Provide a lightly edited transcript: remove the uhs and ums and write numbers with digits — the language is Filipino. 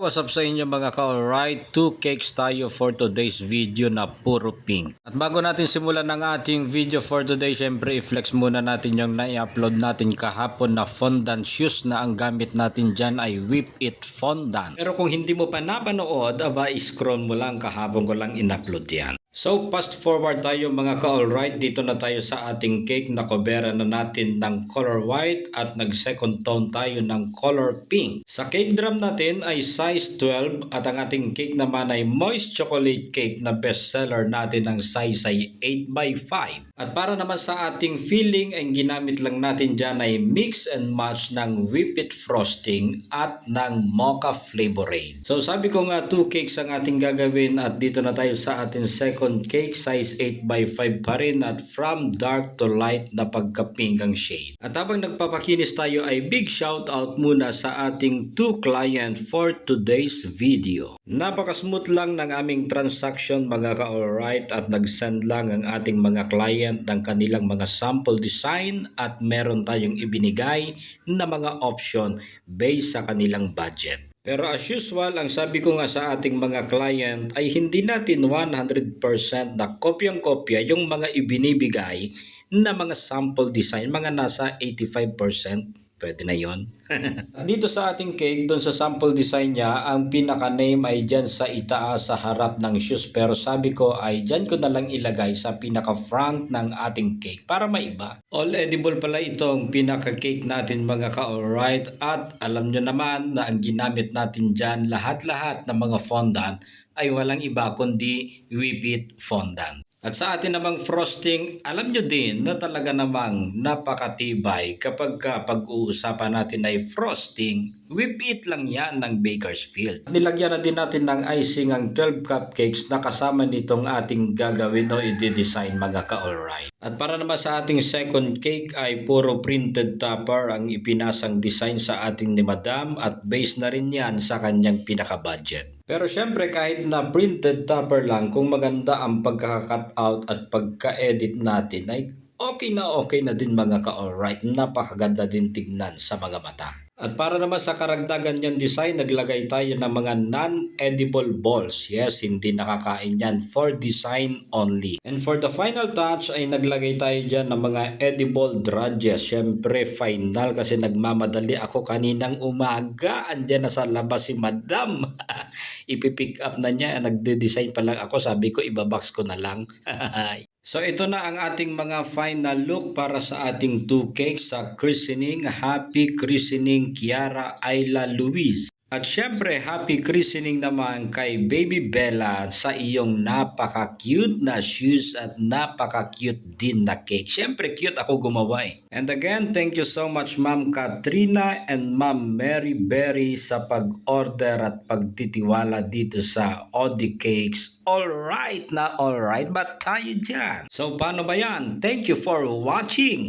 What's up sa inyo mga ka-alright? 2 cakes tayo for today's video na puro pink. At bago natin simulan ng ating video for today, syempre i-flex muna natin yung na-upload natin kahapon na fondant shoes na ang gamit natin dyan ay Whip It Fondant. Pero kung hindi mo pa napanood, i-scroll mo lang, kahapon ko lang in-upload yan. So fast forward tayo mga ka-alright, dito na tayo sa ating cake na coveran na natin ng color white at nag second tone tayo ng color pink. Sa cake drum natin ay size 12 at ang ating cake naman ay moist chocolate cake na bestseller natin ang size ay 8x5. At para naman sa ating filling, ang ginamit lang natin dyan ay mix and match ng Whip It frosting at ng mocha flavorade. So sabi ko nga 2 cakes ang ating gagawin at dito na tayo sa ating second cake, size 8x5 pa rin at from dark to light na pagka-pink ang shade. At habang nagpapakinis tayo ay big shout out muna sa ating 2 client for today's video. Napaka-smooth lang ng aming transaction mga ka-alright at nag-send lang ang ating mga client ng kanilang mga sample design at meron tayong ibinigay na mga option based sa kanilang budget. Pero as usual, ang sabi ko nga sa ating mga client ay hindi natin 100% na kopyang-kopya yung mga ibinibigay na mga sample design, mga nasa 85%. Pwede na yon. Dito sa ating cake, doon sa sample design niya, ang pinaka-name ay dyan sa itaas sa harap ng shoes. Pero sabi ko ay dyan ko na lang ilagay sa pinaka-front ng ating cake para maiba. All edible pala itong pinaka-cake natin mga ka-alright. At alam nyo naman na ang ginamit natin dyan, lahat-lahat ng mga fondant ay walang iba kundi Whip It Fondant. At sa atin namang frosting, alam nyo din na talaga namang napakatibay kapag pag-uusapan natin ay frosting, Whip It lang yan ng Bakersfield. Nilagyan na din natin ng icing ang 12 cupcakes na kasama nitong ating gagawin o i-design mga ka-alright. At para naman sa ating second cake ay puro printed topper ang ipinasang design sa ating ni Madam at base na rin yan sa kanyang pinaka-budget. Pero syempre kahit na printed topper lang, kung maganda ang pagkaka-cut out at pagka-edit natin ay okay na din mga ka-alright. Napakaganda din tignan sa mga mata. At para naman sa karagdagan niyang design, naglagay tayo ng mga non-edible balls. Yes, hindi nakakain yan, for design only. And for the final touch ay naglagay tayo dyan ng mga edible drudges. Siyempre final kasi nagmamadali ako kaninang umaga. Andyan na sa labas si Madam. Ipipick up na niya, nagde-design pa lang ako. Sabi ko ibabox ko na lang. So ito na ang ating mga final look para sa ating 2 cakes sa christening. Happy christening Kiara Ayla Luis. At syempre happy christening naman kay Baby Bella sa iyong napaka-cute na shoes at napaka-cute din na cake. Syempre cute ako gumawa eh. And again, thank you so much Ma'am Katrina and Ma'am Mary Berry sa pag-order at pagtitiwala dito sa Odi Cakes. Alright na alright, but tayo dyan. So paano ba yan? Thank you for watching.